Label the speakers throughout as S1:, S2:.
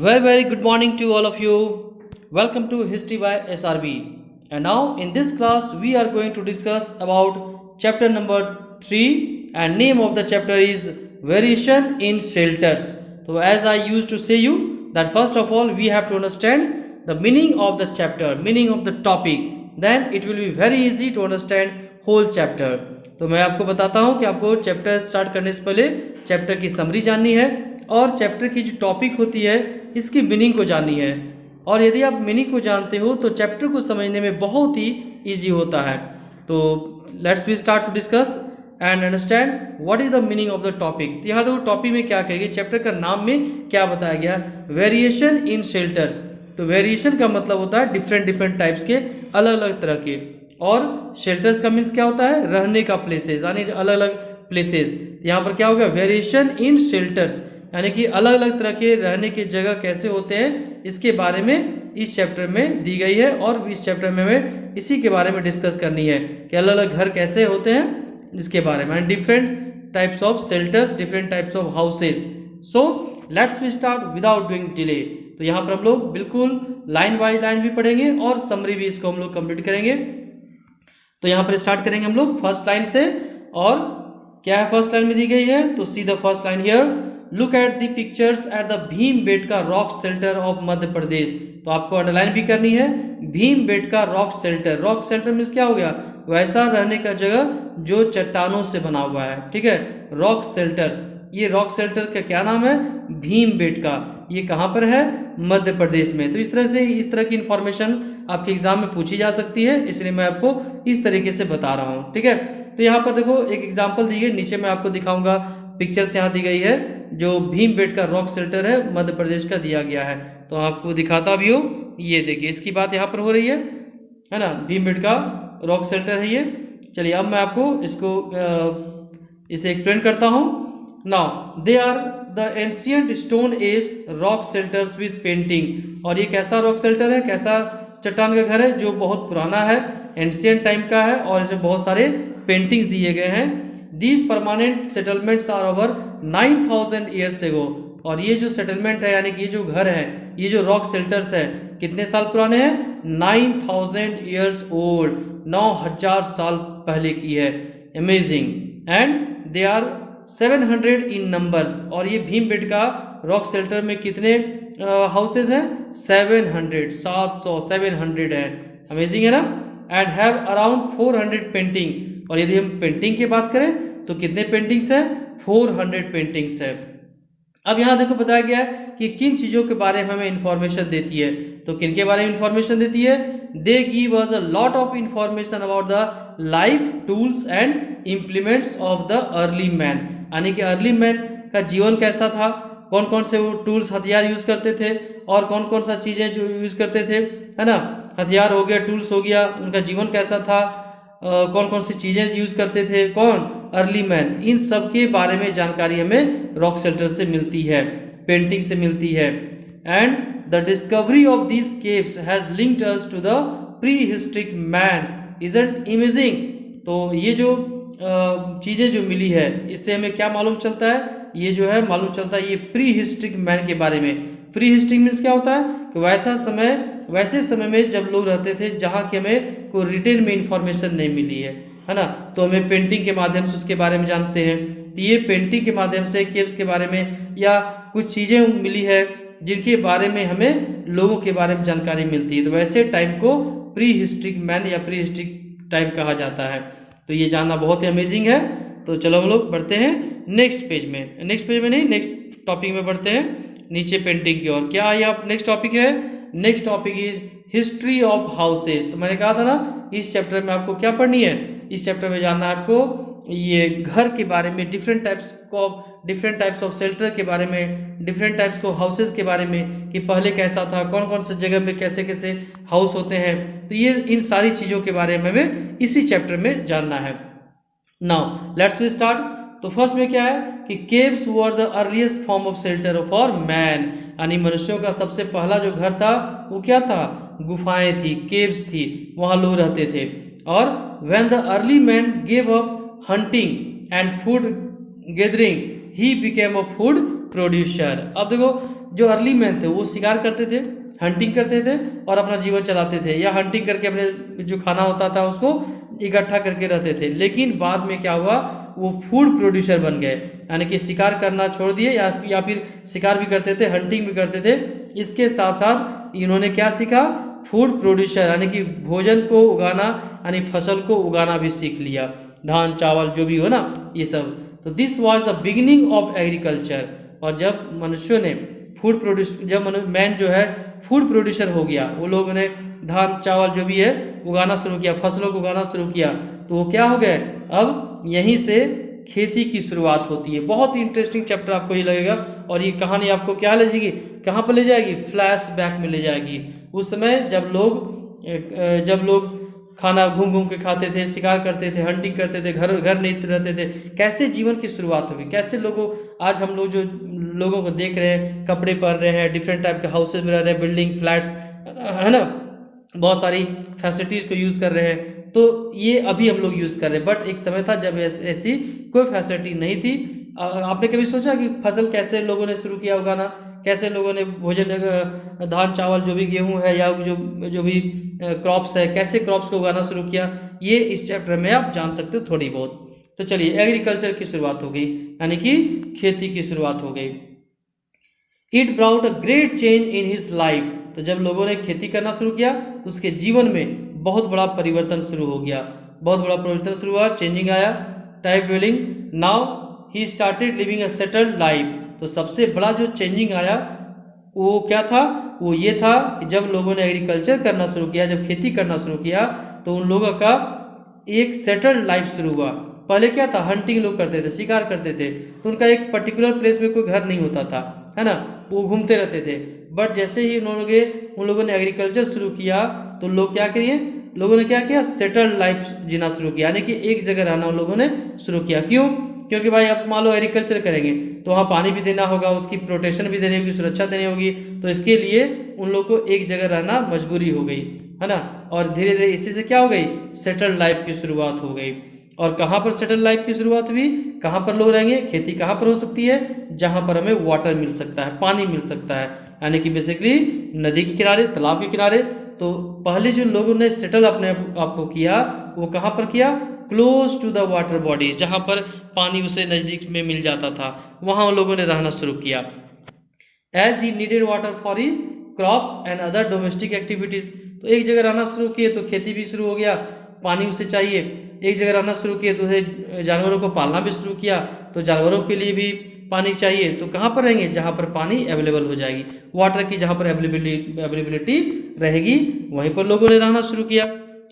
S1: Very good morning to all of you. Welcome to History by SRB. And now in this class we are going to discuss about chapter number 3 and name of the chapter is Variation in Shelters. So as I used to say you that first of all we have to understand the meaning of the chapter, meaning of the topic. Then it will be very easy to understand whole chapter. तो मैं आपको बताता हूँ कि आपको chapter start करने से पहले चैप्टर की समरी जाननी है और चैप्टर की जो टॉपिक होती है इसकी मीनिंग को जाननी है। और यदि आप मीनिंग को जानते हो तो चैप्टर को समझने में बहुत ही इजी होता है। तो let's we start to discuss and understand what is the meaning of the topic. तो यहाँ देखो टॉपिक में क्या कहेगी, चैप्टर का नाम में क्या बताया गया, वेरिएशन इन शेल्टर्स। तो वेरिएशन का मतलब होता है डिफरेंट टाइप्स के, अलग अलग तरह के, और शेल्टर्स का मीन्स क्या होता है, रहने का प्लेसेस, यानी अलग अलग प्लेसेस। यहाँ पर क्या होगा, वेरिएशन इन शेल्टर्स, यानी कि अलग अलग तरह के रहने की जगह कैसे होते हैं इसके बारे में इस चैप्टर में दी गई है। और इस चैप्टर में हमें इसी के बारे में डिस्कस करनी है कि अलग अलग घर कैसे होते हैं इसके बारे में, different types of shelters, different types of houses. So let's we start without doing delay. तो यहाँ पर हम लोग बिल्कुल लाइन बाय लाइन भी पढ़ेंगे और समरी भी इसको हम लोग कंप्लीट करेंगे। तो यहाँ पर स्टार्ट करेंगे हम लोग फर्स्ट लाइन से। और क्या है फर्स्ट लाइन में दी गई है, तो see the first line here, look at the pictures at the Bhimbetka rock shelter of Madhya Pradesh. तो आपको अंडरलाइन भी करनी है, Bhimbetka rock shelter. Rock shelter means क्या हो गया, वैसा रहने का जगह जो चट्टानों से बना हुआ है, ठीक है, रॉक शेल्टर्स। ये रॉक शेल्टर का क्या नाम है, भीमबेटका। ये कहाँ पर है, मध्य प्रदेश में। तो इस तरह से इस तरह की इंफॉर्मेशन आपके एग्जाम में पूछी जा सकती है, इसलिए मैं आपको इस तरीके से बता रहा हूँ, ठीक है। तो यहाँ पर देखो एक एग्जाम्पल दी है, नीचे मैं आपको दिखाऊंगा, पिक्चर्स यहाँ दी गई है जो भीमबेटका रॉक शेल्टर है मध्य प्रदेश का दिया गया है। तो आपको दिखाता भी हो, ये देखिए इसकी बात यहाँ पर हो रही है ना, भीमबेटका रॉक शेल्टर है ये। चलिए अब मैं आपको इसको इसे एक्सप्लेन करता हूँ। Now they are the ancient stone age rock shelters with painting. और ये कैसा रॉक शेल्टर है, कैसा चट्टान का घर है, जो बहुत पुराना है, एंशियंट टाइम का है और इसमें बहुत सारे पेंटिंग्स दिए गए हैं। These permanent settlements are over 9000 years ago. और ये जो सेटलमेंट है, यानी कि ये जो घर है, ये जो रॉक शेल्टर्स है, कितने साल पुराने हैं, 9000 ईयर्स ओल्ड, 9000 साल पहले की है। Amazing. And they are 700 in numbers. और ये भीमबेटका रॉक शेल्टर में कितने हाउसेज हैं, 700, 700, 700 है। अमेजिंग है ना। And have around 400 painting. और यदि हम पेंटिंग की बात करें तो कितने पेंटिंग्स है, 400 पेंटिंग्स है। अब यहाँ देखो बताया गया है कि किन चीज़ों के बारे में हमें इंफॉर्मेशन देती है। तो किन के बारे में इंफॉर्मेशन देती है, they give us a lot of information about the life, tools and implements of the early man. यानी कि अर्ली मैन का जीवन कैसा था, कौन कौन से वो टूल्स हथियार यूज करते थे और कौन कौन सा चीज़ें जो यूज करते थे, है ना, हथियार हो गया, टूल्स हो गया, उनका जीवन कैसा था, कौन कौन सी चीज़ें यूज करते थे, कौन, अर्ली मैन। इन सब के बारे में जानकारी हमें रॉक शेल्टर से मिलती है, पेंटिंग से मिलती है। And the discovery of these caves has linked us to the prehistoric man, isn't amazing. तो ये जो चीज़ें जो मिली है इससे हमें क्या मालूम चलता है, ये जो है मालूम चलता है ये प्री हिस्ट्रिक मैन के बारे में। प्री हिस्ट्रिक मीन्स क्या होता है कि वैसे समय में जब लोग रहते थे जहाँ की हमें कोई रिटेन में इंफॉर्मेशन नहीं मिली है ना, तो हमें पेंटिंग के माध्यम से उसके बारे में जानते हैं। तो ये पेंटिंग के माध्यम से केव्स के बारे में या कुछ चीज़ें मिली है जिनके बारे में हमें लोगों के बारे में जानकारी मिलती है। तो वैसे टाइम को प्री हिस्ट्रिक मैन या प्री हिस्ट्रिक टाइम कहा जाता है। तो ये जानना बहुत ही अमेजिंग है। तो चलो हम लोग बढ़ते हैं नेक्स्ट पेज में नहीं, नेक्स्ट टॉपिक में बढ़ते हैं, नीचे पेंटिंग की ओर। क्या यहाँ नेक्स्ट टॉपिक है, next topic is history of houses. तो मैंने कहा था ना इस चैप्टर में आपको क्या पढ़नी है, इस चैप्टर में जानना है आपको ये घर के बारे में, डिफरेंट टाइप्स ऑफ शेल्टर के बारे में, डिफरेंट टाइप्स ऑफ हाउसेज के बारे में, कि पहले कैसा था, कौन कौन से जगह में कैसे कैसे हाउस होते हैं। तो ये इन सारी चीज़ों के बारे में हमें इसी चैप्टर में जानना है। Now let's we start. तो फर्स्ट में क्या है कि caves were the earliest form of shelter for man, यानी मनुष्यों का सबसे पहला जो घर था वो क्या था, गुफाएं थी, केव्स थी, वहां लोग रहते थे। और when the early man gave up hunting and food gathering he became a food producer. अब देखो जो अर्ली मैन थे वो शिकार करते थे, हंटिंग करते थे और अपना जीवन चलाते थे, या हंटिंग करके अपने जो खाना होता था उसको इकट्ठा करके रहते थे। लेकिन बाद में क्या हुआ, वो फूड प्रोड्यूसर बन गए, यानी कि शिकार करना छोड़ दिए, या फिर शिकार भी करते थे, हंटिंग भी करते थे। इसके साथ साथ इन्होंने क्या सीखा, फूड प्रोड्यूसर यानी कि भोजन को उगाना, यानी फसल को उगाना भी सीख लिया, धान चावल जो भी हो ना ये सब। तो this was the beginning of agriculture. और जब मनुष्यों ने फूड प्रोड्यूस, जब मैन जो है फूड प्रोड्यूसर हो गया, वो लोगों ने धान चावल जो भी है उगाना शुरू किया, फसलों को उगाना शुरू किया, तो वो क्या हो गए, अब यहीं से खेती की शुरुआत होती है। बहुत ही इंटरेस्टिंग चैप्टर आपको ये लगेगा, और ये कहानी आपको क्या ले जाएगी, कहाँ पर ले जाएगी, फ्लैशबैक में ले जाएगी। उस समय जब लोग खाना घूम घूम के खाते थे, शिकार करते थे, हंटिंग करते थे, घर घर नहीं रहते थे, कैसे जीवन की शुरुआत होगी, कैसे लोगों, आज हम लोग जो लोगों को देख रहे हैं, कपड़े पहन रहे हैं, डिफरेंट टाइप के हाउसेज में रह रहे हैं, बिल्डिंग फ्लैट्स है ना, बहुत सारी फैसिलिटीज़ को यूज़ कर रहे हैं, तो ये अभी हम लोग यूज़ कर रहे हैं। बट एक समय था जब ऐसी कोई फैसिलिटी नहीं थी। आपने कभी सोचा कि फसल कैसे लोगों ने शुरू किया उगाना, कैसे लोगों ने भोजन, धान चावल जो भी गेहूं है या जो भी क्रॉप्स है, कैसे क्रॉप्स को उगाना शुरू किया, ये इस चैप्टर में आप जान सकते हो थोड़ी बहुत। तो चलिए, एग्रीकल्चर की शुरुआत हो गई, यानी कि खेती की शुरुआत हो गई। It brought a great change in his life. तो जब लोगों ने खेती करना शुरू किया तो उसके जीवन में बहुत बड़ा परिवर्तन शुरू हो गया, बहुत बड़ा परिवर्तन शुरू हुआ, चेंजिंग आया। Type dwelling, now he started living a settled life. तो सबसे बड़ा जो चेंजिंग आया वो क्या था, वो ये था कि जब लोगों ने एग्रीकल्चर करना शुरू किया, जब खेती करना शुरू किया, तो उन लोगों का एक सेटल्ड लाइफ शुरू हुआ। पहले क्या था, हंटिंग लोग करते थे, शिकार करते थे, तो उनका एक पर्टिकुलर प्लेस में कोई घर नहीं होता था, है ना, वो घूमते रहते थे। बट जैसे ही उन लोगों ने एग्रीकल्चर शुरू किया तो लोग क्या किए, लोगों ने क्या किया, सेटल्ड लाइफ जीना शुरू किया, यानी कि एक जगह रहना उन लोगों ने शुरू किया। क्यों, क्योंकि भाई आप मान लो एग्रीकल्चर करेंगे तो वहाँ पानी भी देना होगा, उसकी प्रोटेक्शन भी देनी होगी, सुरक्षा देनी होगी, तो इसके लिए उन लोगों को एक जगह रहना मजबूरी हो गई, है ना। और धीरे धीरे इसी से क्या हो गई, सेटल्ड लाइफ की शुरुआत हो गई। और कहाँ पर सेटल लाइफ की शुरुआत हुई, कहाँ पर लोग रहेंगे, खेती कहाँ पर हो सकती है, जहाँ पर हमें वाटर मिल सकता है, पानी मिल सकता है, यानी कि बेसिकली नदी के किनारे, तालाब के किनारे। तो पहले जो लोगों ने सेटल अपने आप को किया वो कहाँ पर किया, close to the water bodies, जहाँ पर पानी उसे नज़दीक में मिल जाता था, वहाँ लोगों ने रहना शुरू किया। As he needed water for his crops and other domestic activities. तो एक जगह रहना शुरू किए तो खेती भी शुरू हो गया, पानी उसे चाहिए। एक जगह रहना शुरू किए तो उसे जानवरों को पालना भी शुरू किया, तो जानवरों के लिए भी पानी चाहिए। तो कहाँ पर रहेंगे, जहाँ पर पानी अवेलेबल हो जाएगी, वाटर की जहाँ पर अवेलेबिलिटी रहेगी वहीं पर लोगों ने रहना शुरू किया।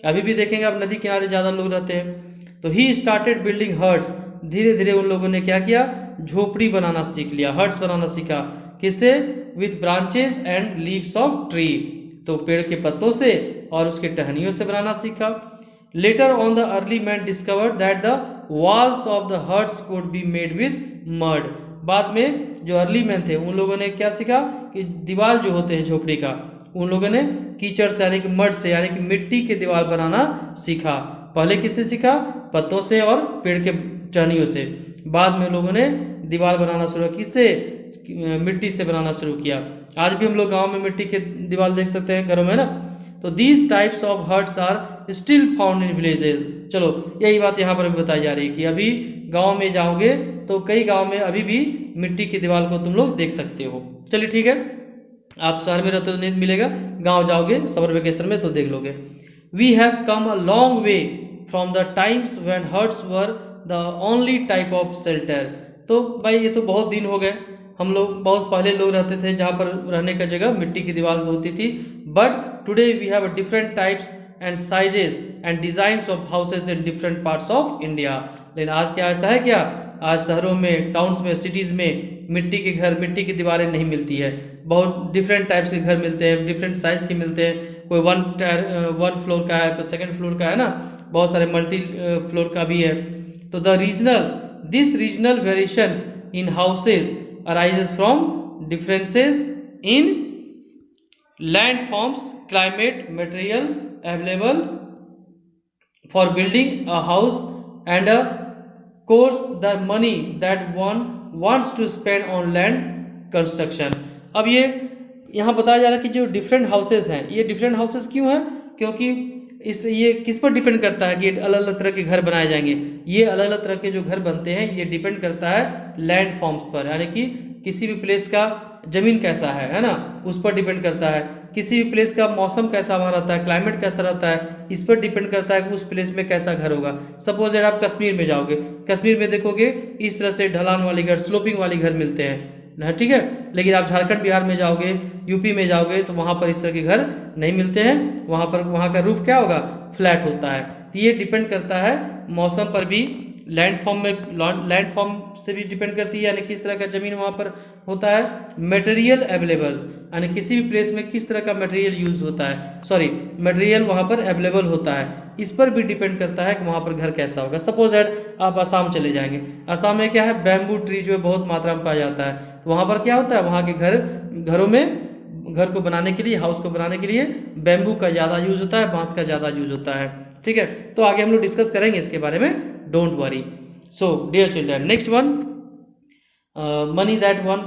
S1: अभी भी देखेंगे आप नदी किनारे ज़्यादा लोग रहते हैं। तो ही स्टार्टेड बिल्डिंग हर्ट्स। धीरे धीरे उन लोगों ने क्या किया, झोपड़ी बनाना सीख लिया, हर्ट्स बनाना सीखा। किससे, with branches and leaves of tree. तो पेड़ के पत्तों से और उसके टहनियों से बनाना सीखा। Later on the early man discovered that the walls of the huts could be made with mud. बाद में जो अर्ली मैन थे उन लोगों ने क्या सीखा कि दीवार जो होते हैं झोपड़ी का, उन लोगों ने कीचड़ से यानी कि मड से यानी कि मिट्टी के दीवार बनाना सीखा। पहले किससे सीखा, पत्तों से और पेड़ के टहनियों से। बाद में लोगों ने दीवार बनाना शुरू किया, किससे, मिट्टी से बनाना शुरू किया। आज भी हम लोग गांव में मिट्टी के दीवार देख सकते हैं घरों में ना। तो these types of huts are still found in villages. चलो यही बात यहाँ पर भी बताई जा रही है कि अभी गांव में जाओगे तो कई गांव में अभी भी मिट्टी की दीवार को तुम लोग देख सकते हो। चलिए ठीक है, आप शहर में रहते तो नहीं मिलेगा, गांव जाओगे समर वेकेशन में तो देख लोगे। We have come a long way from the times when huts were the only type of shelter. तो भाई ये तो बहुत दिन हो गए, हम लोग बहुत पहले लोग रहते थे जहाँ पर रहने का जगह मिट्टी की दीवार होती थी। But today we have different types and sizes and designs of houses in different parts of India. लेकिन आज क्या ऐसा है क्या, आज शहरों में, टाउन्स में, सिटीज़ में मिट्टी के घर, मिट्टी की दीवारें नहीं मिलती है। बहुत डिफरेंट टाइप्स के घर मिलते हैं, डिफरेंट साइज़ के मिलते हैं। कोई वन फ्लोर का है, कोई सेकंड फ्लोर का है ना, बहुत सारे मल्टी फ्लोर का भी है। तो this regional variations in houses arises from differences in land forms, climate, material available for building a house, and of course the money that one wants to spend on land construction. अब ये यहाँ बताया जा रहा है कि जो different houses हैं, ये डिफरेंट हाउसेज क्यों हैं? क्योंकि ये किस पर डिपेंड करता है कि अलग अलग तरह के घर बनाए जाएंगे? ये अलग अलग तरह के जो घर बनते हैं ये डिपेंड करता है लैंड फॉर्म्स पर, यानी कि किसी भी प्लेस का जमीन कैसा है ना, उस पर डिपेंड करता है। किसी भी प्लेस का मौसम कैसा वहाँ रहता है, क्लाइमेट कैसा रहता है, इस पर डिपेंड करता है कि उस प्लेस में कैसा घर होगा। सपोज अगर आप कश्मीर में जाओगे, कश्मीर में देखोगे इस तरह से ढलान वाले घर, स्लोपिंग वाले घर मिलते हैं, ठीक है। लेकिन आप झारखंड बिहार में जाओगे, यूपी में जाओगे तो वहाँ पर इस तरह के घर नहीं मिलते हैं। वहाँ का रूफ क्या होगा? फ्लैट होता है। तो ये डिपेंड करता है मौसम पर भी, लैंड फॉर्म से भी डिपेंड करती है, यानी किस तरह का ज़मीन वहाँ पर होता है। मटेरियल अवेलेबल, यानी किसी भी प्लेस में किस तरह का मटेरियल यूज होता है, मटेरियल वहाँ पर अवेलेबल होता है, इस पर भी डिपेंड करता है कि वहाँ पर घर कैसा होगा। सपोज दैट आप असम चले जाएंगे, असम में क्या है? बैम्बू ट्री जो है बहुत मात्रा में पाया जाता है। तो वहाँ पर क्या होता है? वहाँ के घरों में घर को बनाने के लिए, हाउस को बनाने के लिए बैम्बू का ज़्यादा यूज होता है, बांस का ज़्यादा यूज होता है, ठीक है। तो आगे हम लोग डिस्कस करेंगे इसके बारे में, don't worry. So dear children, next one, money that one,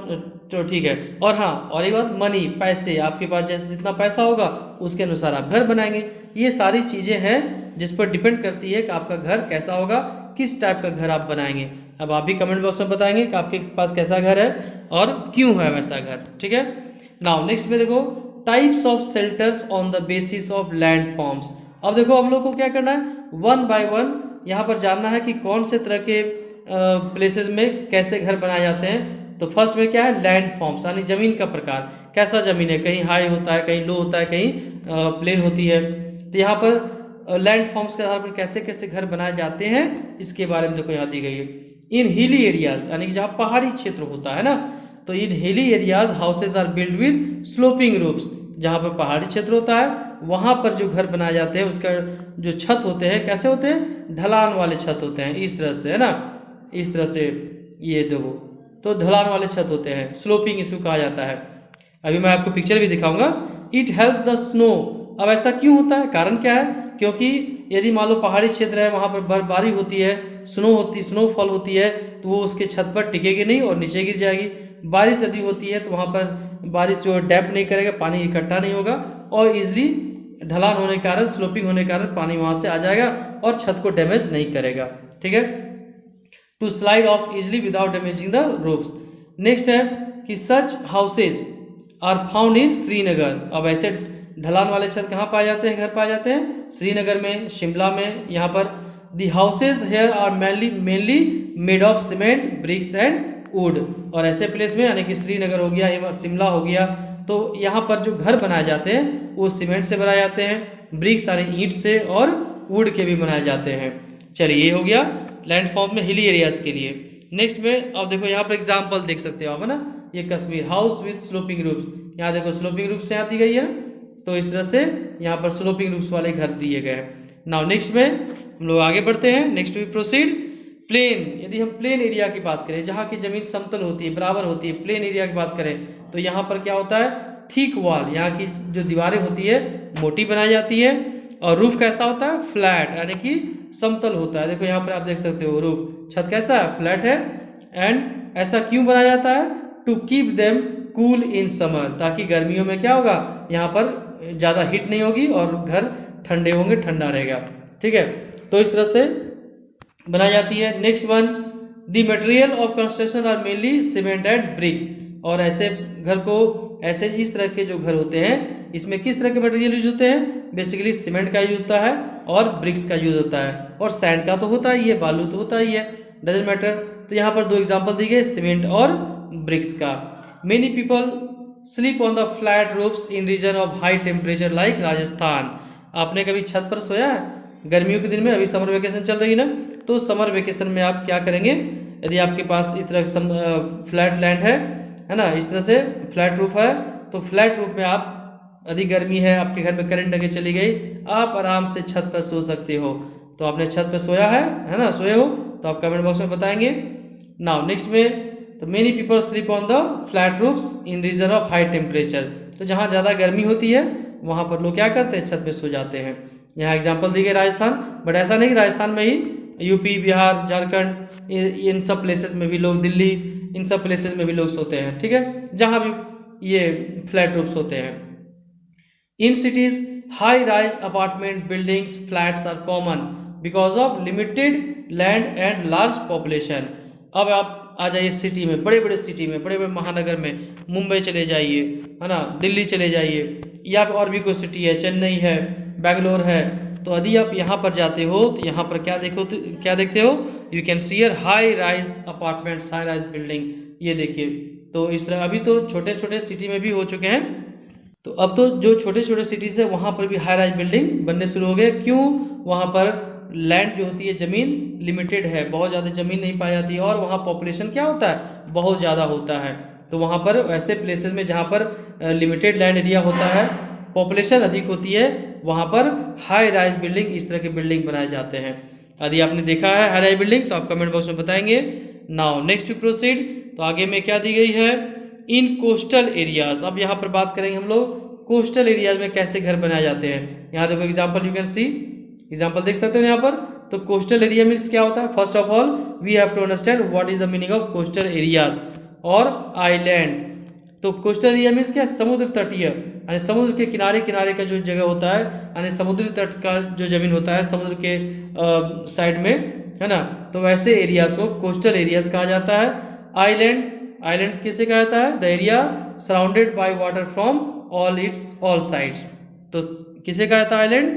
S1: तो ठीक है। और हाँ, और एक बात, मनी, पैसे, आपके पास जैसे जितना पैसा होगा उसके अनुसार आप घर बनाएंगे। ये सारी चीज़ें हैं जिस पर डिपेंड करती है कि आपका घर कैसा होगा, किस टाइप का घर आप बनाएंगे। अब आप भी कमेंट बॉक्स में बताएंगे कि आपके पास कैसा घर है और क्यों है वैसा घर, ठीक है। नाउ नेक्स्ट में देखो, types of shelters on the basis of land forms. अब देखो हम लोग को क्या करना है, वन बाय वन यहाँ पर जानना है कि कौन से तरह के प्लेसेस में कैसे घर बनाए जाते हैं। तो फर्स्ट में क्या है? लैंड फॉर्म्स, यानी जमीन का प्रकार, कैसा जमीन है, कहीं हाई होता है, कहीं लो होता है, कहीं प्लेन होती है। तो यहाँ पर लैंड फॉर्म्स के आधार पर कैसे कैसे घर बनाए जाते हैं इसके बारे में देखो यहाँ दी गई है। इन हिली एरियाज, यानी कि जहाँ पहाड़ी क्षेत्र होता है ना, तो in hilly areas houses are build with sloping roofs. जहाँ पर पहाड़ी क्षेत्र होता है वहाँ पर जो घर बनाए जाते हैं उसका जो छत होते हैं कैसे होते हैं? ढलान वाले छत होते हैं, इस तरह से, है ना, इस तरह से, ये देखो, तो ढलान वाले छत होते हैं, स्लोपिंग इसको कहा जाता है। अभी मैं आपको पिक्चर भी दिखाऊंगा। It help the snow. अब ऐसा क्यों होता है? कारण क्या है? क्योंकि यदि मान लो पहाड़ी क्षेत्र है, वहाँ पर बर्फबारी होती है, स्नोफॉल होती है, तो वो उसके छत पर टिकेगी नहीं और नीचे गिर जाएगी। बारिश यदि होती है तो वहाँ पर बारिश जो डैप नहीं करेगा, पानी इकट्ठा नहीं होगा और इजिली ढलान होने के कारण, स्लोपिंग होने के कारण पानी वहाँ से आ जाएगा और छत को डैमेज नहीं करेगा, ठीक है। To slide off easily without damaging the roofs. Next है कि such houses are found in Srinagar. अब ऐसे ढलान वाले छत कहाँ पाए जाते हैं? घर पाए जाते हैं श्रीनगर में, शिमला में। यहाँ पर the houses here are mainly made of cement, bricks and wood. और ऐसे प्लेस में, यानी कि श्रीनगर हो गया, शिमला हो गया, तो यहाँ पर जो घर बनाए जाते हैं वो सीमेंट से बनाए जाते हैं, ब्रिक्स यानी ईंट से, और वुड के भी बनाए जाते हैं। चलिए, ये हो गया लैंड फॉर्म में हिली एरियाज के लिए। नेक्स्ट में अब देखो यहाँ पर एग्जाम्पल देख सकते हो आप, है ना, ये Kashmir, house with sloping roofs. यहाँ देखो स्लोपिंग रूफ्स यहाँ दी गई है, तो इस तरह से यहाँ पर स्लोपिंग रूफ्स वाले घर दिए गए हैं। नाउ नेक्स्ट में हम लोग आगे बढ़ते हैं। Next we proceed. प्लेन, यदि हम प्लेन एरिया की बात करें, जहाँ की जमीन समतल होती है, बराबर होती है, प्लेन एरिया की बात करें, तो यहाँ पर क्या होता है? थिक वॉल, यहाँ की जो दीवारें होती है मोटी बनाई जाती है, और रूफ कैसा होता है? फ्लैट, यानी कि समतल होता है। देखो यहाँ पर आप देख सकते हो रूफ, छत कैसा है? फ्लैट है। एंड ऐसा क्यों बनाया जाता है? To keep them cool in summer, ताकि गर्मियों में क्या होगा, यहाँ पर ज़्यादा हीट नहीं होगी और घर ठंडे होंगे, ठंडा रहेगा, ठीक है। तो इस तरह से बनाई जाती है। Next one, the material of construction are mainly cement and bricks. और ऐसे घर को, ऐसे इस तरह के जो घर होते हैं, इसमें किस तरह के मटेरियल यूज होते हैं? बेसिकली सीमेंट का यूज होता है और ब्रिक्स का यूज होता है, और सैंड का तो होता ही है, बालू तो होता ही है, डजंट मैटर। तो यहाँ पर दो एग्जांपल दी गए, सीमेंट और ब्रिक्स का। Many people sleep on the flat roofs in region of high temperature like Rajasthan. आपने कभी छत पर सोया है? गर्मियों के दिन में, अभी समर वेकेशन चल रही है ना, तो समर वेकेशन में आप क्या करेंगे? यदि आपके पास इस तरह फ्लैट लैंड है ना, इस तरह से फ्लैट रूफ है, तो फ्लैट रूफ में आप, यदि गर्मी है, आपके घर में करंट लगे चली गई, आप आराम से छत पर सो सकते हो। तो आपने छत पर सोया है ना, सोए हो तो आप कमेंट बॉक्स में बताएंगे। नाउ नेक्स्ट में, तो many people sleep on the flat roofs in region of high temperature. तो जहाँ ज़्यादा गर्मी होती है वहाँ पर लोग क्या करते हैं? छत पे सो जाते हैं। यहाँ एग्जांपल दी गई राजस्थान, बट ऐसा नहीं राजस्थान में ही, यूपी, बिहार, झारखंड, इन सब प्लेसेस में भी लोग, दिल्ली, इन सब प्लेसेस में भी लोग सोते हैं, ठीक है, जहाँ भी ये फ्लैट रूफ्स होते हैं। In cities high rise apartment buildings flats are common because of limited land and large population. अब आप आ जाइए सिटी में, बड़े बड़े सिटी में, बड़े बड़े महानगर में, मुंबई चले जाइए, है ना, दिल्ली चले जाइए, या और भी कोई सिटी है, चेन्नई है, बेंगलोर है, तो यदि आप यहाँ पर जाते हो तो यहाँ पर क्या देखते हो, you can see here high rise apartments, high rise building. ये देखिए, तो इस तरह अभी तो छोटे छोटे सिटी में भी हो चुके हैं, तो अब तो जो छोटे छोटे सिटीज़ है वहाँ पर भी हाई राइज बिल्डिंग बनने शुरू हो गए। क्यों? वहाँ पर लैंड जो होती है, ज़मीन लिमिटेड है, बहुत ज़्यादा ज़मीन नहीं पाई जाती है, और वहाँ पॉपुलेशन क्या होता है, बहुत ज़्यादा होता है। तो वहाँ पर ऐसे प्लेसेस में जहाँ पर लिमिटेड लैंड एरिया होता है, पॉपुलेशन अधिक होती है, वहाँ पर हाई राइज बिल्डिंग, इस तरह के बिल्डिंग बनाए जाते हैं। यदि आपने देखा है हाई राइज बिल्डिंग तो आप कमेंट बॉक्स में बताएंगे। नाउ नेक्स्ट वी प्रोसीड, तो आगे में क्या दी गई है, इन कोस्टल एरियाज। अब यहाँ पर बात करेंगे हम लोग कोस्टल एरियाज में कैसे घर बनाए जाते हैं। यहाँ देखो example, you can see example देख सकते हो यहाँ पर। तो कोस्टल एरिया मीन्स क्या होता है, first of all we have to understand what is the meaning of coastal areas और आइलैंड। तो कोस्टल एरिया मीन्स क्या, समुद्र तटीय, यानी समुद्र के किनारे किनारे का जो जगह होता है, यानी समुद्री तट का जो जमीन होता है समुद्र के साइड में, है ना, तो वैसे एरियाज को कोस्टल एरियाज कहा जाता है। आइलैंड, आइलैंड किसे कहा जाता है, the area surrounded by water from all sides. तो किसे कहा जाता है आइलैंड,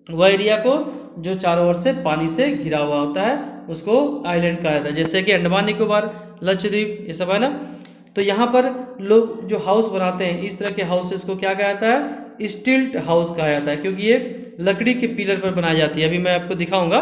S1: वह एरिया को जो चारों ओर से पानी से घिरा हुआ होता है उसको आइलैंड कहा जाता है। जैसे कि अंडमान निकोबार, लक्षद्वीप, ये सब है ना। तो यहाँ पर लोग जो हाउस बनाते हैं, इस तरह के हाउसेस को क्या कहा जाता है, स्टिल्ट हाउस कहा जाता है, क्योंकि ये लकड़ी के पिलर पर बनाई जाती है। अभी मैं आपको दिखाऊंगा।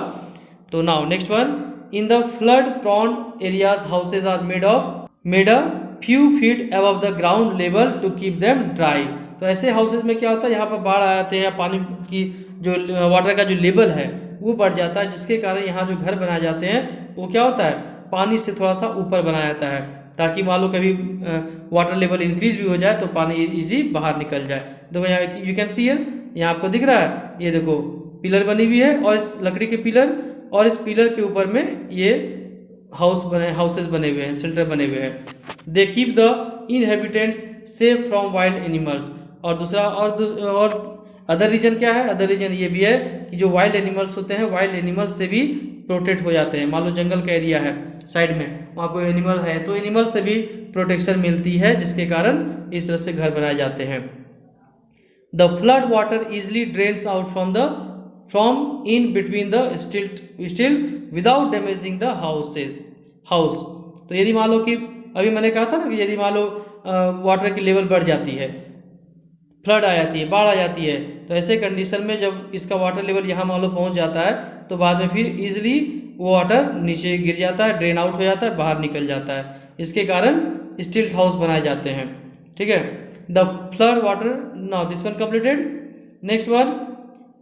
S1: तो now next one, in the flood prone areas houses are made a few feet above the ground level to keep them dry. तो ऐसे हाउसेज में क्या होता है, यहाँ पर बाढ़ आ जाते हैं, या पानी की जो वाटर का जो लेवल है वो बढ़ जाता है, जिसके कारण यहाँ जो घर बनाए जाते हैं वो क्या होता है, पानी से थोड़ा सा ऊपर बनाया जाता है, ताकि मान लो कभी वाटर लेवल इंक्रीज भी हो जाए तो पानी इजी बाहर निकल जाए। देखो यहाँ यू कैन सी हियर, यहाँ आपको दिख रहा है, ये देखो पिलर बनी हुई है, और इस लकड़ी के पिलर, और इस पिलर के ऊपर में ये हाउसेस बने हुए हैं, शेल्टर बने हुए हैं। They keep the inhabitants safe from wild animals. और दूसरा और अदर रीजन क्या है, अदर रीजन ये भी है कि जो वाइल्ड एनिमल्स होते हैं, वाइल्ड एनिमल्स से भी प्रोटेक्ट हो जाते हैं। मान लो जंगल का एरिया है साइड में, वहाँ कोई एनिमल है तो एनिमल से भी प्रोटेक्शन मिलती है, जिसके कारण इस तरह से घर बनाए जाते हैं। The flood water easily drains out from in between the स्टिल्ट विदाउट डैमेजिंग द हाउस। तो यदि मान लो कि अभी मैंने कहा था ना कि यदि मान लो वाटर की लेवल बढ़ जाती है, फ्लड आ जाती है, बाढ़ आ जाती है, तो ऐसे कंडीशन में जब इसका वाटर लेवल यहाँ मान लो पहुँच जाता है तो बाद में फिर इजिली वो वाटर नीचे गिर जाता है, ड्रेन आउट हो जाता है, बाहर निकल जाता है। इसके कारण स्टिल्ट हाउस बनाए जाते हैं, ठीक है। The flood water, now this one completed. Next one,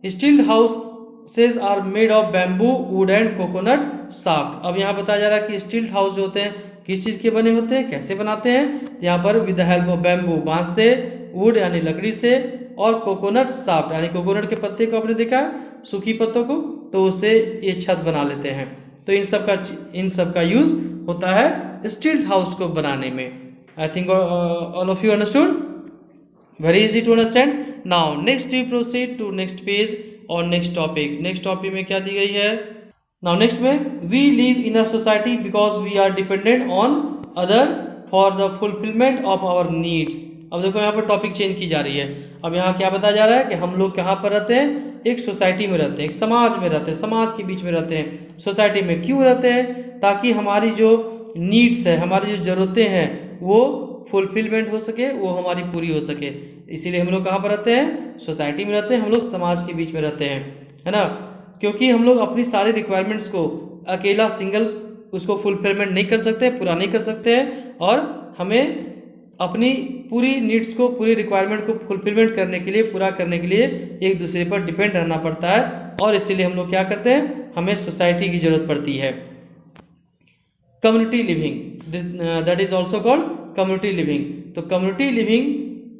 S1: stilt houses are made of bamboo wood and coconut shaft. अब यहाँ बताया जा रहा है कि स्टिल्ट हाउस जो होते हैं किस चीज़ के बने होते हैं, कैसे बनाते हैं, तो यहाँ पर with the help of bamboo, बांस से, वुड यानी लकड़ी से, और कोकोनट साफ्ट यानी कोकोनट के पत्ते को आपने देखा सूखी पत्तों को, तो उससे ये छत बना लेते हैं। तो इन सब का यूज होता है स्टिल्ट हाउस को बनाने में। I think all of you understood, very easy to understand. Now next we proceed to next page और नेक्स्ट टॉपिक। नेक्स्ट टॉपिक में क्या दी गई है, नाउ नेक्स्ट में, we live in a society because we are dependent on other for the fulfilment of our needs. अब देखो यहाँ पर टॉपिक चेंज की जा रही है। अब यहाँ क्या बताया जा रहा है कि हम लोग कहाँ पर रहते हैं, एक सोसाइटी में रहते हैं, एक समाज में रहते हैं, समाज के बीच में रहते हैं। सोसाइटी में क्यों रहते हैं, ताकि हमारी जो नीड्स है, हमारी जो ज़रूरतें हैं वो फुलफिलमेंट हो सके, वो हमारी पूरी हो सके। इसीलिए हम लोग कहाँ पर रहते हैं, सोसाइटी में रहते हैं, हम लोग समाज के बीच में रहते हैं, है ना। क्योंकि हम लोग अपनी सारी रिक्वायरमेंट्स को अकेला सिंगल उसको फुलफिलमेंट नहीं कर सकते, पूरा नहीं कर सकते हैं, और हमें अपनी पूरी नीड्स को, पूरी रिक्वायरमेंट को फुलफिलमेंट करने के लिए, पूरा करने के लिए एक दूसरे पर डिपेंड रहना पड़ता है। और इसीलिए हम लोग क्या करते हैं, हमें सोसाइटी की जरूरत पड़ती है। Community living, that is also called community living. तो community living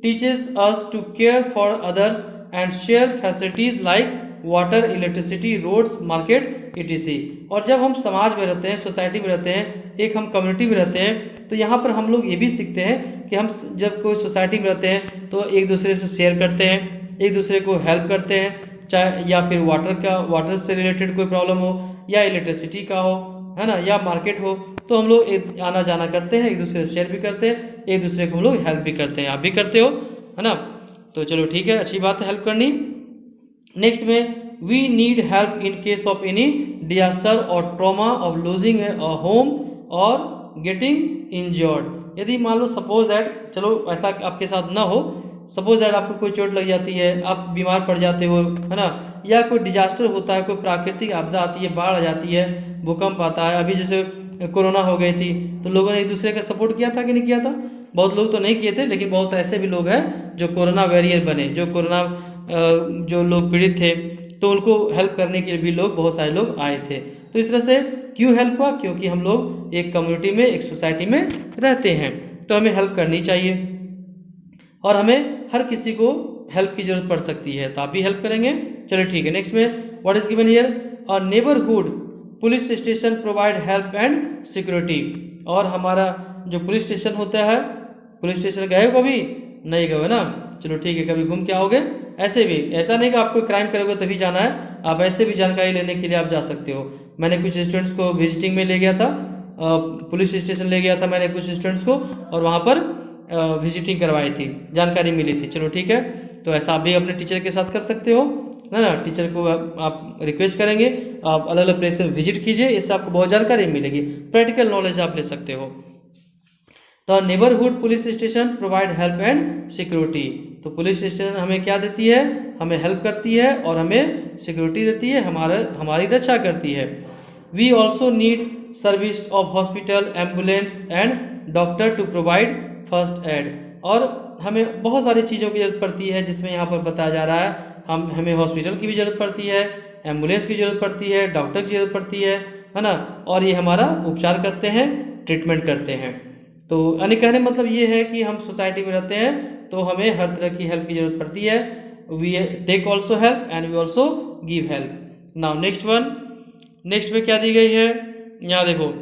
S1: teaches us to care for others and share facilities like water, electricity, roads, market, etc. और जब हम समाज में रहते हैं, सोसाइटी में रहते हैं, एक हम कम्युनिटी में रहते हैं, तो यहाँ पर हम लोग ये भी सीखते हैं कि हम जब कोई सोसाइटी में रहते हैं तो एक दूसरे से शेयर करते हैं, एक दूसरे को हेल्प करते हैं, चाहे या फिर वाटर से रिलेटेड कोई प्रॉब्लम हो, या इलेक्ट्रिसिटी का हो, है ना, या मार्केट हो, तो हम लोग एक आना जाना करते हैं, एक दूसरे से शेयर भी करते हैं, एक दूसरे को हम लोग हेल्प भी करते हैं। आप भी करते हो, है ना। तो चलो ठीक है, अच्छी बात है हेल्प करनी। नेक्स्ट में we need help in case of any disaster और trauma of losing a home और गेटिंग इंजर्ड। यदि मान लो सपोज दैट, चलो ऐसा आपके साथ ना हो, सपोज दैट आपको कोई चोट लग जाती है, आप बीमार पड़ जाते हो, है ना, या कोई डिजास्टर होता है, कोई प्राकृतिक आपदा आती है, बाढ़ आ जाती है, भूकंप आता है। अभी जैसे कोरोना हो गई थी, तो लोगों ने एक दूसरे का सपोर्ट किया था कि नहीं किया था? बहुत लोग तो नहीं किए थे, लेकिन बहुत ऐसे भी लोग हैं जो कोरोना वॉरियर बने, जो कोरोना जो लोग पीड़ित थे, तो उनको हेल्प करने के लिए भी लोग, बहुत सारे लोग आए थे। तो इस तरह से क्यों हेल्प हुआ? क्योंकि हम लोग एक कम्युनिटी में, एक सोसाइटी में रहते हैं, तो हमें हेल्प करनी चाहिए, और हमें हर किसी को हेल्प की जरूरत पड़ सकती है, तो आप भी हेल्प करेंगे। चलिए ठीक है। नेक्स्ट में what is given here, a neighbourhood police station provide help and security. और हमारा जो पुलिस स्टेशन होता है, पुलिस स्टेशन गए हो कभी? नहीं गए ना, चलो ठीक है, कभी घूम के आओगे। ऐसे भी, ऐसा नहीं कि आपको क्राइम करोगे तभी जाना है, आप ऐसे भी जानकारी लेने के लिए आप जा सकते हो। मैंने कुछ स्टूडेंट्स को विजिटिंग में ले गया था, पुलिस स्टेशन ले गया था मैंने कुछ स्टूडेंट्स को, और वहाँ पर विजिटिंग करवाई थी, जानकारी मिली थी। चलो ठीक है, तो ऐसा आप भी अपने टीचर के साथ कर सकते हो, है ना। टीचर को आप रिक्वेस्ट करेंगे, आप अलग अलग प्लेस में विजिट कीजिए, इससे आपको बहुत जानकारी मिलेगी, प्रैक्टिकल नॉलेज आप ले सकते हो। तो neighbourhood police station provide help and security. तो पुलिस स्टेशन हमें क्या देती है? हमें हेल्प करती है और हमें सिक्योरिटी देती है, हमारी रक्षा करती है। We also need service of hospital, ambulance and doctor to provide first aid. और हमें बहुत सारी चीज़ों की जरूरत पड़ती है, जिसमें यहाँ पर बताया जा रहा है, हमें हॉस्पिटल की भी जरूरत पड़ती है, एम्बुलेंस की जरूरत पड़ती है, डॉक्टर की जरूरत पड़ती है ना, और ये हमारा उपचार करते हैं, ट्रीटमेंट करते हैं। तो यानी कहने मतलब ये है कि हम सोसाइटी में रहते हैं, तो हमें हर तरह की हेल्प की जरूरत पड़ती है। We take also help and we also give help. Now next one, next में क्या दी गई है? यहाँ देखो,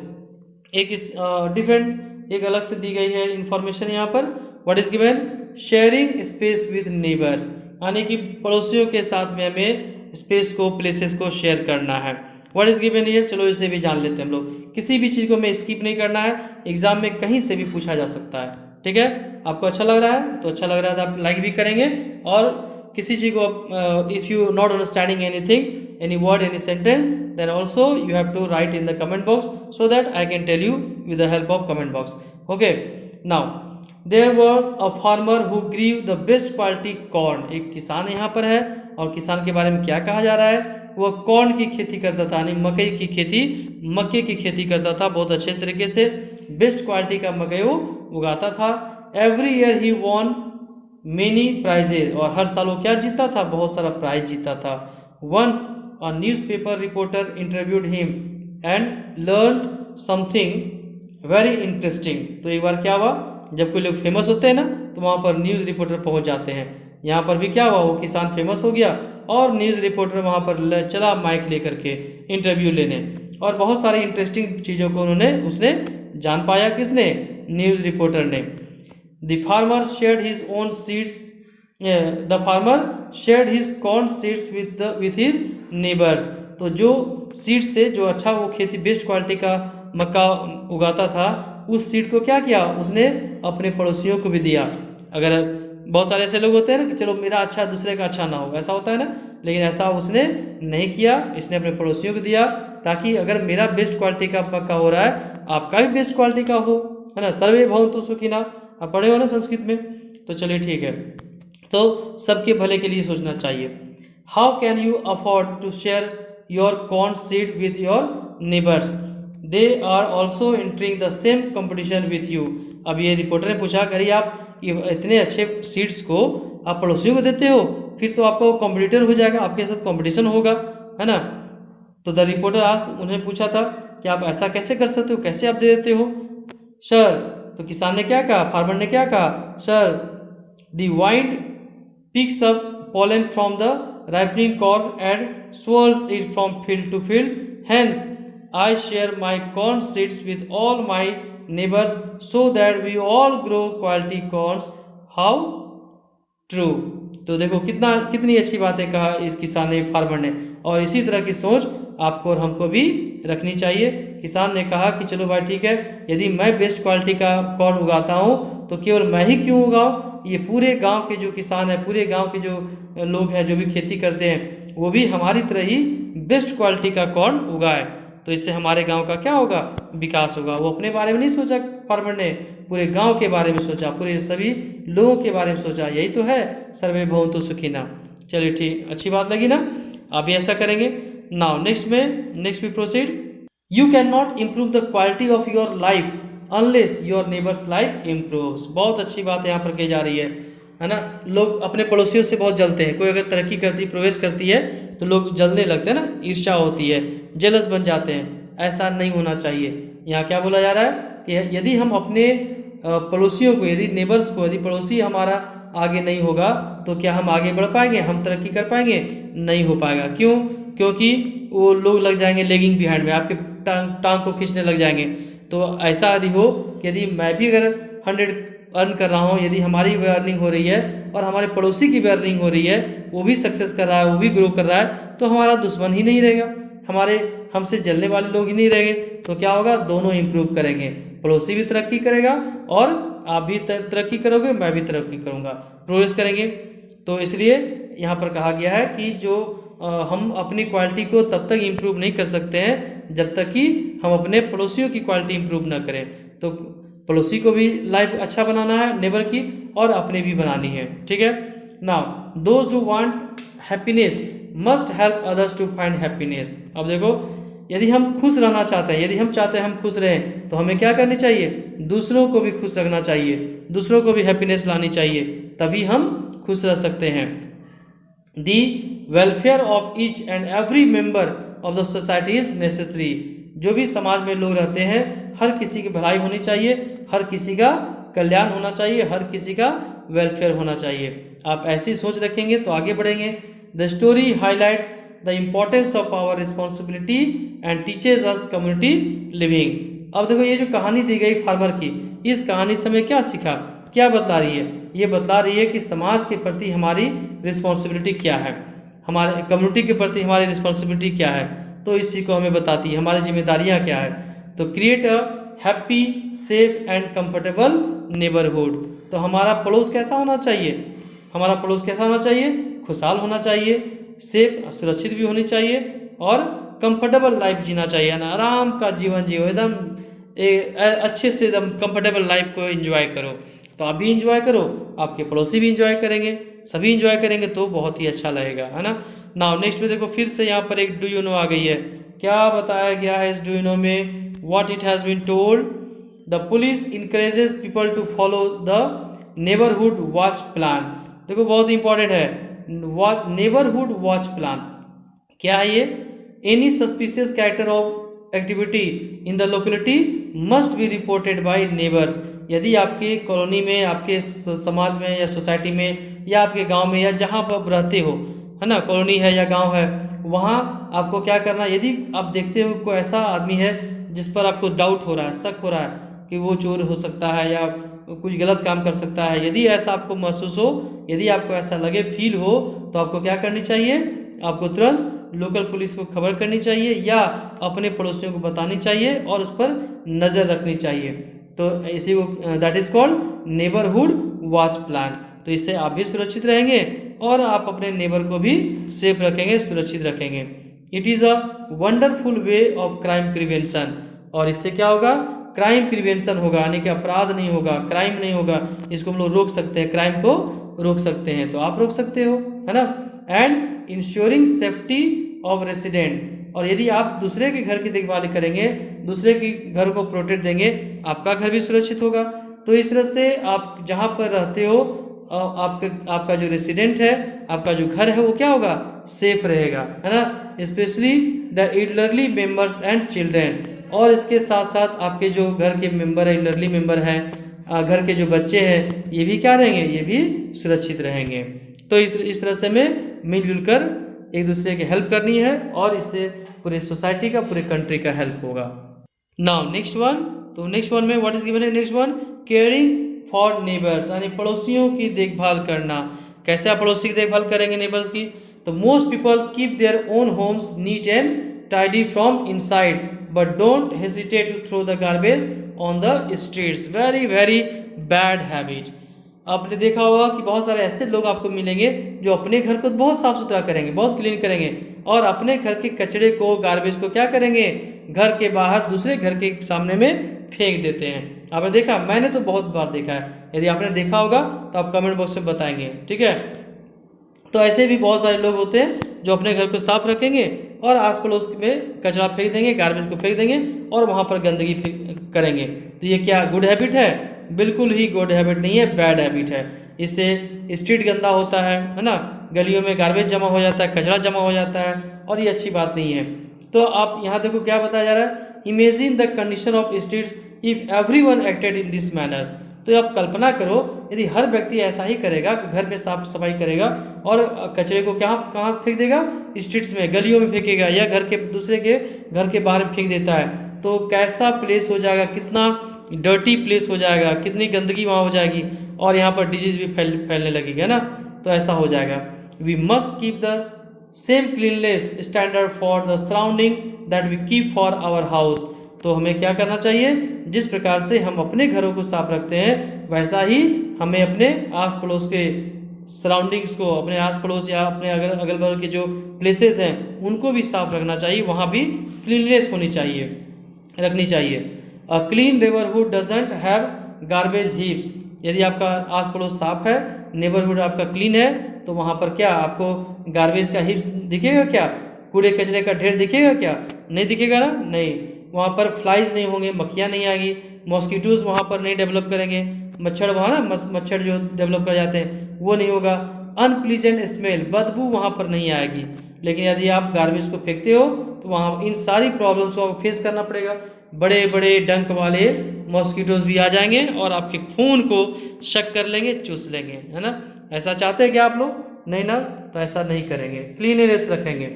S1: एक इस डिफरेंट, एक अलग से दी गई है इंफॉर्मेशन यहाँ पर। What is given, sharing space with neighbours, यानी कि पड़ोसियों के साथ में हमें स्पेस को, प्लेसेस को शेयर करना है। व्हाट इज गिवन हियर, चलो इसे भी जान लेते हैं हम लोग। किसी भी चीज़ को हमें स्किप नहीं करना है, एग्जाम में कहीं से भी पूछा जा सकता है, ठीक है। आपको अच्छा लग रहा है तो अच्छा लग रहा है तो आप लाइक भी करेंगे, और किसी चीज़ को if you not understanding anything, any word, any sentence, then also you have to write in the comment box so that I can tell you with the help of comment box. Okay, now there was a farmer who grew the best quality corn. एक किसान यहाँ पर है, और किसान के बारे में क्या कहा जा रहा है? वह कॉर्न की खेती करता था, यानी मकई की खेती, मक्के की खेती करता था, बहुत अच्छे तरीके से बेस्ट क्वालिटी का मकई वो उगाता था। Every year he won many prizes, और हर साल वो क्या जीता था? बहुत सारा प्राइज जीता था। Once a newspaper reporter interviewed him and learned something very interesting. तो एक बार क्या हुआ, जब कोई लोग फेमस होते हैं ना, तो वहाँ पर न्यूज़ रिपोर्टर पहुँच जाते हैं। यहाँ पर भी क्या हुआ, वो किसान फेमस हो गया, और न्यूज़ रिपोर्टर वहाँ पर चला माइक लेकर के इंटरव्यू लेने, और बहुत सारी इंटरेस्टिंग चीज़ों को उसने जान पाया। किसने? न्यूज़ रिपोर्टर ने। The farmer shared his own seeds, the farmer shared his corn seeds with his neighbours. तो जो सीड से, जो अच्छा वो खेती बेस्ट क्वालिटी का मक्का उगाता था, उस सीड को क्या किया? उसने अपने पड़ोसियों को भी दिया। अगर बहुत सारे ऐसे लोग होते हैं ना कि चलो मेरा अच्छा दूसरे का अच्छा ना हो, ऐसा होता है ना, लेकिन ऐसा उसने नहीं किया, इसने अपने पड़ोसियों को दिया, ताकि अगर मेरा बेस्ट क्वालिटी का मक्का हो रहा है, आपका भी बेस्ट क्वालिटी का हो, है ना। सर्वे भवन्तु सुखिनः, आप पढ़े हो ना संस्कृत में, तो चलिए ठीक है। तो सबके भले के लिए सोचना चाहिए। How can you afford to share your corn seed with your neighbours, they are also entering the same competition with you. अब ये रिपोर्टर ने पूछा, अगर आप इतने अच्छे सीड्स को आप पड़ोसियों को देते हो, फिर तो आपका वो कॉम्पिटिटर हो जाएगा, आपके साथ कॉम्पिटिशन होगा, है ना। तो द रिपोर्टर आज उन्हें पूछा था कि आप ऐसा कैसे कर सकते हो, कैसे आप दे देते हो सर? तो किसान ने क्या कहा, फार्मर ने क्या कहा? Sir, the wind picks up pollen from the ripening corn and swirls it from field to field. Hence, I share my corn seeds with all my neighbors so that we all grow quality corns. How true. तो देखो कितनी अच्छी बातें कहा इस किसान ने, farmer ने। और इसी तरह की सोच आपको और हमको भी रखनी चाहिए। किसान ने कहा कि चलो भाई ठीक है, यदि मैं बेस्ट क्वालिटी का कॉर्न उगाता हूँ तो केवल मैं ही क्यों उगाऊँ, ये पूरे गांव के जो किसान हैं, पूरे गांव के जो लोग हैं जो भी खेती करते हैं, वो भी हमारी तरह ही बेस्ट क्वालिटी का कॉर्न उगाए। तो इससे हमारे गांव का क्या होगा, विकास होगा। वो अपने बारे में नहीं सोचा फार्मर ने, पूरे गांव के बारे में सोचा, पूरे सभी लोगों के बारे में सोचा। यही तो है सर्वे भवन्तु सुखिनः। चलिए ठीक, अच्छी बात लगी ना, आप भी ऐसा करेंगे। Now next we proceed. You can not improve the quality of your life unless your neighbour's life improves. बहुत अच्छी बात यहाँ पर कही जा रही है ना। लोग अपने पड़ोसियों से बहुत जलते हैं। कोई अगर तरक्की करती, प्रोग्रेस करती है तो लोग जलने लगते हैं ना, ईर्ष्या होती है, जेलस बन जाते हैं। ऐसा नहीं होना चाहिए। यहाँ क्या बोला जा रहा है कि यदि हम अपने पड़ोसियों को, यदि नेबर्स को, यदि पड़ोसी हमारा आगे नहीं होगा तो क्या हम आगे बढ़ पाएंगे, हम तरक्की कर पाएंगे? नहीं हो पाएगा। क्यों? क्योंकि वो लोग लग जाएंगे लेगिंग बिहाइंड में, आपके टांग को खींचने लग जाएंगे। तो ऐसा यदि हो कि यदि मैं भी अगर 100 अर्न कर रहा हूँ, यदि हमारी भी अर्निंग हो रही है और हमारे पड़ोसी की भी अर्निंग हो रही है, वो भी सक्सेस कर रहा है, वो भी ग्रो कर रहा है, तो हमारा दुश्मन ही नहीं रहेगा, हमारे हमसे जलने वाले लोग ही नहीं रहेंगे। तो क्या होगा, दोनों इंप्रूव करेंगे, पड़ोसी भी तरक्की करेगा और आप भी तरक्की करोगे, मैं भी तरक्की करूँगा, प्रोग्रेस करेंगे। तो इसलिए यहाँ पर कहा गया है कि जो हम अपनी क्वालिटी को तब तक इम्प्रूव नहीं कर सकते हैं जब तक कि हम अपने पड़ोसियों की क्वालिटी इम्प्रूव ना करें। तो पड़ोसी को भी लाइफ अच्छा बनाना है, नेबर की, और अपने भी बनानी है। ठीक है। Now those who want happiness must help others to find happiness. अब देखो, यदि हम खुश रहना चाहते हैं, यदि हम चाहते हैं हम खुश रहें, तो हमें क्या करनी चाहिए? दूसरों को भी खुश रखना चाहिए, दूसरों को भी हैप्पीनेस लानी चाहिए, तभी हम खुश रह सकते हैं। The welfare of each and every member of the society is necessary. जो भी समाज में लोग रहते हैं, हर किसी की भलाई होनी चाहिए, हर किसी का कल्याण होना चाहिए, हर किसी का वेलफेयर होना चाहिए। आप ऐसी सोच रखेंगे तो आगे बढ़ेंगे। The story highlights the importance of our responsibility and teaches us community living. अब देखो, ये जो कहानी दी गई फार्मर की, इस कहानी से हमें क्या सीखा, क्या बतला रही है? ये बतला रही है कि समाज के प्रति हमारी रिस्पॉन्सिबिलिटी क्या है, हमारे कम्युनिटी के प्रति हमारी रिस्पॉन्सिबिलिटी क्या है। तो इस चीज़ को हमें बताती है, हमारी जिम्मेदारियां क्या है। तो create a happy, safe and comfortable neighbourhood. तो हमारा पड़ोस कैसा होना चाहिए? हमारा पड़ोस कैसा होना चाहिए? खुशहाल होना चाहिए, सेफ, सुरक्षित भी होनी चाहिए, और कंफर्टेबल लाइफ जीना चाहिए ना, आराम का जीवन जियो, एकदम अच्छे से एकदम कंफर्टेबल लाइफ को एंजॉय करो। तो आप भी इंजॉय करो, आपके पड़ोसी भी इंजॉय करेंगे, सभी इंजॉय करेंगे, तो बहुत ही अच्छा लगेगा, है ना। नाउ नेक्स्ट में देखो, फिर से यहाँ पर एक डू यू नो आ गई है। क्या बताया गया है इस डू यू नो में? What it has been told, the police encourages people to follow the neighbourhood watch plan. देखो बहुत इंपॉर्टेंट है, नेबरहुड वॉच प्लान क्या है ये? Any suspicious character of activity in the locality must be reported by neighbours. यदि आपके colony में, आपके समाज में या सोसाइटी में या आपके गांव में या जहां पर आप रहते हो, है ना, कॉलोनी है या गांव है, वहां आपको क्या करना, यदि आप देखते हो कोई ऐसा आदमी है जिस पर आपको डाउट हो रहा है, शक हो रहा है कि वो चोर हो सकता है या कुछ गलत काम कर सकता है, यदि ऐसा आपको महसूस हो, यदि आपको ऐसा लगे, फील हो, तो आपको क्या करनी चाहिए? आपको तुरंत लोकल पुलिस को खबर करनी चाहिए या अपने पड़ोसियों को बतानी चाहिए और उस पर नज़र रखनी चाहिए। तो इसी को that is called neighbourhood watch plan. तो इससे आप भी सुरक्षित रहेंगे और आप अपने नेबर को भी सेफ रखेंगे, सुरक्षित रखेंगे। It is a wonderful way of crime prevention. और इससे क्या होगा? क्राइम प्रिवेंशन होगा, यानी कि अपराध नहीं होगा, क्राइम नहीं होगा। इसको हम लोग रोक सकते हैं, क्राइम को रोक सकते हैं, तो आप रोक सकते हो, है ना। And ensuring safety of resident. और यदि आप दूसरे के घर की देखभाल करेंगे, दूसरे के घर को प्रोटेक्ट देंगे, आपका घर भी सुरक्षित होगा। तो इस तरह से आप जहाँ पर रहते हो, आपका जो रेसिडेंट है, आपका जो घर है, वो क्या होगा? सेफ रहेगा, है ना। Specially the elderly members and children. और इसके साथ साथ आपके जो घर के मेंबर है, एल्डरली मेंबर हैं, घर के जो बच्चे हैं, ये भी क्या रहेंगे? ये भी सुरक्षित रहेंगे। तो इस तरह से हमें मिलजुल कर एक दूसरे की हेल्प करनी है और इससे पूरे सोसाइटी का, पूरे कंट्री का हेल्प होगा। नाउ नेक्स्ट वन, तो नेक्स्ट वन में व्हाट इज गिवन है, next one caring for neighbours, यानी पड़ोसियों की देखभाल करना। कैसे आप पड़ोसी की देखभाल करेंगे नेबर्स की? तो most people keep their own homes neat and tidy from inside but don't hesitate to throw the garbage on the streets. Very very bad habit. आपने देखा होगा कि बहुत सारे ऐसे लोग आपको मिलेंगे जो अपने घर को बहुत साफ सुथरा करेंगे, बहुत क्लीन करेंगे, और अपने घर के कचरे को, गार्बेज को क्या करेंगे, घर के बाहर दूसरे घर के सामने में फेंक देते हैं। आपने देखा? मैंने तो बहुत बार देखा है। यदि आपने देखा होगा तो आप कमेंट बॉक्स में बताएंगे, ठीक है। तो ऐसे भी बहुत सारे लोग होते हैं जो अपने घर को साफ रखेंगे और आस पड़ोस में कचरा फेंक देंगे, गार्बेज को फेंक देंगे और वहाँ पर गंदगी करेंगे। तो ये क्या गुड हैबिट है? बिल्कुल ही गुड हैबिट नहीं है, बैड हैबिट है। इससे स्ट्रीट गंदा होता है ना, गलियों में गार्बेज जमा हो जाता है, कचरा जमा हो जाता है, और ये अच्छी बात नहीं है। तो आप यहाँ देखो क्या बताया जा रहा है, imagine the condition of streets if everyone acted in this manner. तो आप कल्पना करो यदि हर व्यक्ति ऐसा ही करेगा, घर में साफ सफाई करेगा और कचरे को कहाँ फेंक देगा, स्ट्रीट्स में, गलियों में फेंकेगा या घर के दूसरे के घर के बाहर फेंक देता है, तो कैसा प्लेस हो जाएगा, कितना डर्टी प्लेस हो जाएगा, कितनी गंदगी वहाँ हो जाएगी और यहाँ पर डिजीज भी फैलने लगेगी, है ना। तो ऐसा हो जाएगा। We must keep the same cleanness standard for the surrounding that we keep for our house. तो हमें क्या करना चाहिए, जिस प्रकार से हम अपने घरों को साफ रखते हैं वैसा ही हमें अपने आस पड़ोस के सराउंडिंग्स को, अपने आस पड़ोस या अपने अगल बगल के जो प्लेसेस हैं उनको भी साफ रखना चाहिए, वहाँ भी क्लीननेस होनी चाहिए, रखनी चाहिए। A clean neighbourhood doesn't have garbage heaps. यदि आपका आस पड़ोस साफ है, नेबरहुड आपका क्लीन है, तो वहाँ पर क्या आपको गार्बेज का हीप्स दिखेगा? क्या कूड़े कचरे का ढेर दिखेगा? क्या नहीं दिखेगा ना, नहीं। वहाँ पर फ्लाइज नहीं होंगे, मक्खियाँ नहीं आएगी, मॉस्किटोज वहाँ पर नहीं डेवलप करेंगे, मच्छर वहाँ ना मच्छर जो डेवलप कर जाते हैं वो नहीं होगा। अनप्लीजेंट स्मेल, बदबू वहाँ पर नहीं आएगी। लेकिन यदि आप गार्बेज को फेंकते हो तो वहाँ इन सारी प्रॉब्लम्स को फेस करना पड़ेगा। बड़े बड़े डंक वाले मॉस्किटोज भी आ जाएंगे और आपके खून को शक कर लेंगे, चूस लेंगे, है ना। ऐसा चाहते हैं क्या आप लोग? नहीं ना, तो ऐसा नहीं करेंगे, क्लीननेस रखेंगे।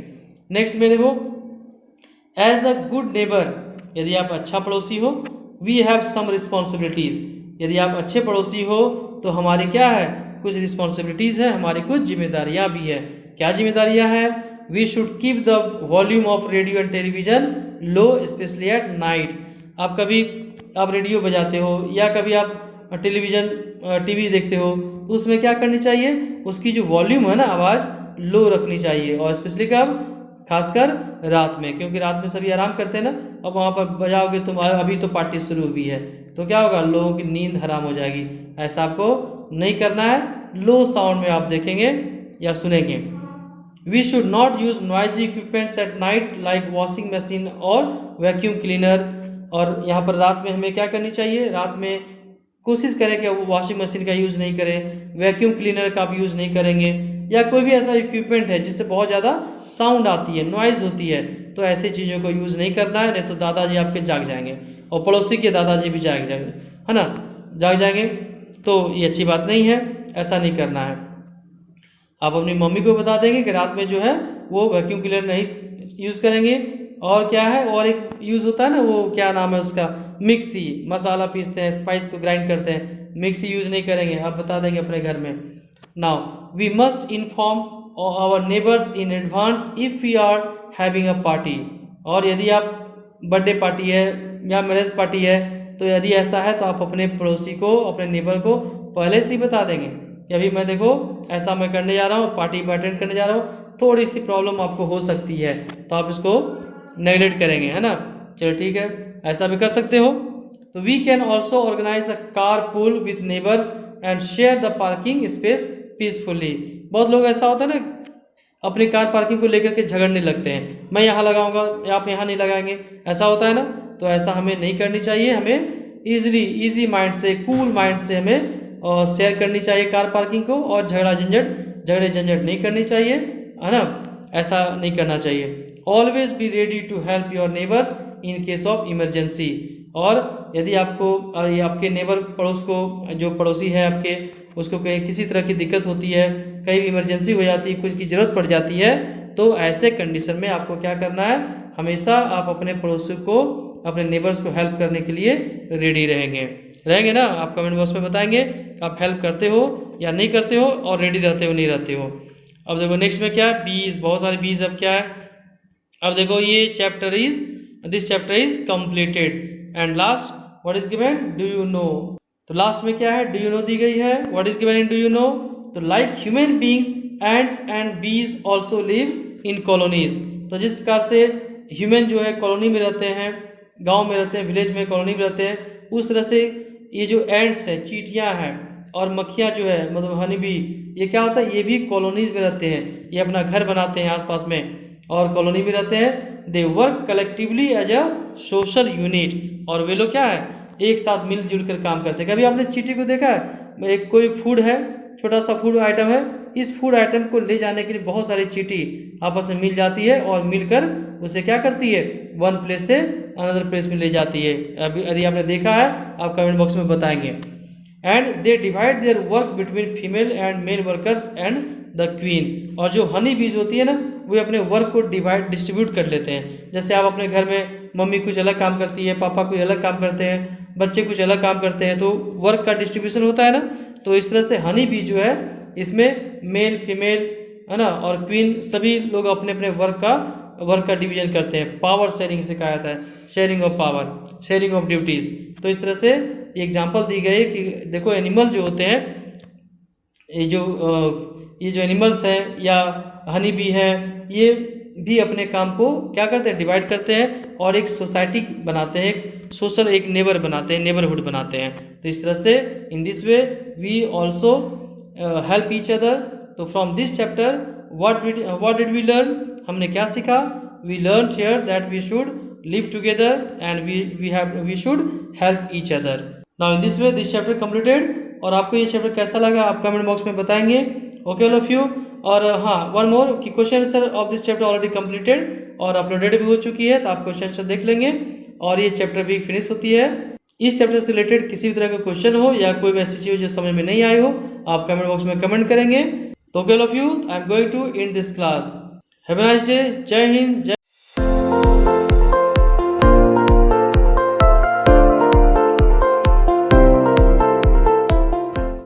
S1: नेक्स्ट में देखो, एज अ गुड नेबर, यदि आप अच्छा पड़ोसी हो, वी हैव सम रिस्पॉन्सिबिलिटीज। यदि आप अच्छे पड़ोसी हो तो हमारी क्या है, कुछ रिस्पॉन्सिबिलिटीज है, हमारी कुछ जिम्मेदारियां भी है। क्या जिम्मेदारियां हैं? We should keep the volume of radio and television low, specially at night. आप कभी आप रेडियो बजाते हो या कभी आप टेलीविजन टीवी देखते हो, तो उसमें क्या करनी चाहिए, उसकी जो वॉल्यूम है ना, आवाज़ लो रखनी चाहिए, और स्पेशली कब, खासकर रात में, क्योंकि रात में सभी आराम करते हैं ना। अब वहाँ पर बजाओगे तुम, अभी तो पार्टी शुरू हुई है, तो क्या होगा, लोगों की नींद हराम हो जाएगी। ऐसा आपको नहीं करना है, लो साउंड में आप देखेंगे या सुनेंगे। We should not use noisy equipments at night like washing machine और वैक्यूम क्लीनर। और यहाँ पर रात में हमें क्या करनी चाहिए, रात में कोशिश करें कि वॉशिंग मशीन का यूज़ नहीं करें, वैक्यूम क्लीनर का भी यूज़ नहीं करेंगे, या कोई भी ऐसा इक्विपमेंट है जिससे बहुत ज़्यादा साउंड आती है, नॉइज़ होती है, तो ऐसी चीज़ों को यूज़ नहीं करना है, नहीं तो दादाजी आपके जाग जाएंगे और पड़ोसी के दादाजी भी जाग जाएंगे, है ना, जाग जाएंगे। तो ये अच्छी बात नहीं है, ऐसा नहीं करना है। आप अपनी मम्मी को बता देंगे कि रात में जो है वो वैक्यूम क्लीनर नहीं यूज़ करेंगे। और क्या है, और एक यूज़ होता है ना, वो क्या नाम है उसका, मिक्सी, मसाला पीसते हैं, स्पाइस को ग्राइंड करते हैं, मिक्सी यूज़ नहीं करेंगे, आप बता देंगे अपने घर में। Now we must inform our neighbours in advance if we are having a party. और यदि आप बर्थडे पार्टी है या मैरिज पार्टी है, तो यदि ऐसा है तो आप अपने पड़ोसी को, अपने नेबर को पहले से ही बता देंगे कि अभी मैं देखो ऐसा मैं करने जा रहा हूँ, पार्टी में अटेंड करने जा रहा हूँ, थोड़ी सी प्रॉब्लम आपको हो सकती है, तो आप इसको नेगलेक्ट करेंगे, है ना। चलो ठीक है, ऐसा भी कर सकते हो। तो we can also organise a car pool with neighbours and share the parking space peacefully. बहुत लोग ऐसा होता है ना, अपनी कार पार्किंग को लेकर के झगड़ने लगते हैं, मैं यहाँ लगाऊंगा, आप यहाँ नहीं लगाएंगे, ऐसा होता है ना। तो ऐसा हमें नहीं करनी चाहिए, हमें इजी माइंड से, कूल माइंड से हमें शेयर करनी चाहिए कार पार्किंग को, और झगड़े झंझट नहीं करनी चाहिए, है ना, ऐसा नहीं करना चाहिए। Always be ready to help your neighbours in case of emergency. और यदि आपको आपके नेबर पड़ोस को, जो पड़ोसी है आपके, उसको कहीं किसी तरह की दिक्कत होती है, कहीं भी इमरजेंसी हो जाती है, कुछ की ज़रूरत पड़ जाती है, तो ऐसे कंडीशन में आपको क्या करना है, हमेशा आप अपने पड़ोसी को, अपने नेबर्स को हेल्प करने के लिए रेडी रहेंगे ना। आप कमेंट बॉक्स में बताएंगे कि आप हेल्प करते हो या नहीं करते हो, और रेडी रहते हो नहीं रहते हो। अब देखो नेक्स्ट में क्या है, बीज, बहुत सारे बीज। अब क्या है, अब देखो ये this chapter is completed and last what is given, do you know. तो लास्ट में क्या है, डू यू नो दी गई है। What is given in do you know, तो like human beings ants and bees also live in colonies. तो जिस प्रकार से ह्यूमन जो है कॉलोनी में रहते हैं, गांव में रहते हैं, विलेज में कॉलोनी में रहते हैं, उस तरह से ये जो एंड्स है, चींटियां हैं, और मक्खियां जो है मतलब हनी बी, ये क्या होता है, ये भी कॉलोनीज में रहते हैं। ये अपना घर बनाते हैं आसपास में और कॉलोनी में रहते हैं। They work collectively as a social unit, और वे लोग क्या है, एक साथ मिलजुल कर काम करते हैं। कभी आपने चींटी को देखा है, एक कोई फूड है, छोटा सा फूड आइटम है, इस फूड आइटम को ले जाने के लिए बहुत सारी चींटी आपस में मिल जाती है और मिलकर उसे क्या करती है, वन प्लेस से अनदर प्लेस में ले जाती है। अभी यदि आपने देखा है आप कमेंट बॉक्स में बताएंगे। And they divide their work between female and male workers and the queen. और जो हनी बीज होती है ना, वे अपने वर्क को डिस्ट्रीब्यूट कर लेते हैं। जैसे आप अपने घर में मम्मी कुछ अलग काम करती है, पापा कुछ अलग काम करते हैं, बच्चे कुछ अलग काम करते हैं, तो वर्क का डिस्ट्रीब्यूशन होता है ना। तो इस तरह से हनी बी जो है, इसमें मेल फीमेल है ना, और क्वीन सभी लोग अपने अपने वर्क का डिवीजन करते हैं। पावर शेयरिंग से कहा जाता है, sharing of power, sharing of duties. तो इस तरह से एग्जाम्पल दी गई कि देखो एनिमल जो होते हैं, ये जो एनिमल्स हैं या हनी बी है, ये भी अपने काम को क्या करते हैं, डिवाइड करते हैं और एक सोसाइटी बनाते हैं, एक सोशल, एक नेबर बनाते हैं, नेबरहुड बनाते हैं। तो इस तरह से in this way we also help each other. तो from this chapter what did we learn, हमने क्या सीखा, we learn here that we should live together and we should help each other. Now in this way this chapter completed. और आपको ये chapter कैसा लगा आप कमेंट बॉक्स में बताएंगे। Okay all of you. और हाँ, वन मोर कि question answer of this chapter already completed और अपलोडेड भी हो चुकी है, तो आप क्वेश्चन आंसर देख लेंगे और ये चैप्टर भी फिनिश होती है। इस चैप्टर से रिलेटेड किसी भी तरह का क्वेश्चन हो या कोई भी ऐसी चीज जो समझ में नहीं आई हो, आप कमेंट बॉक्स में कमेंट करेंगे। तो okay all of you, I am going to end this class. Have a nice day. जय हिंद।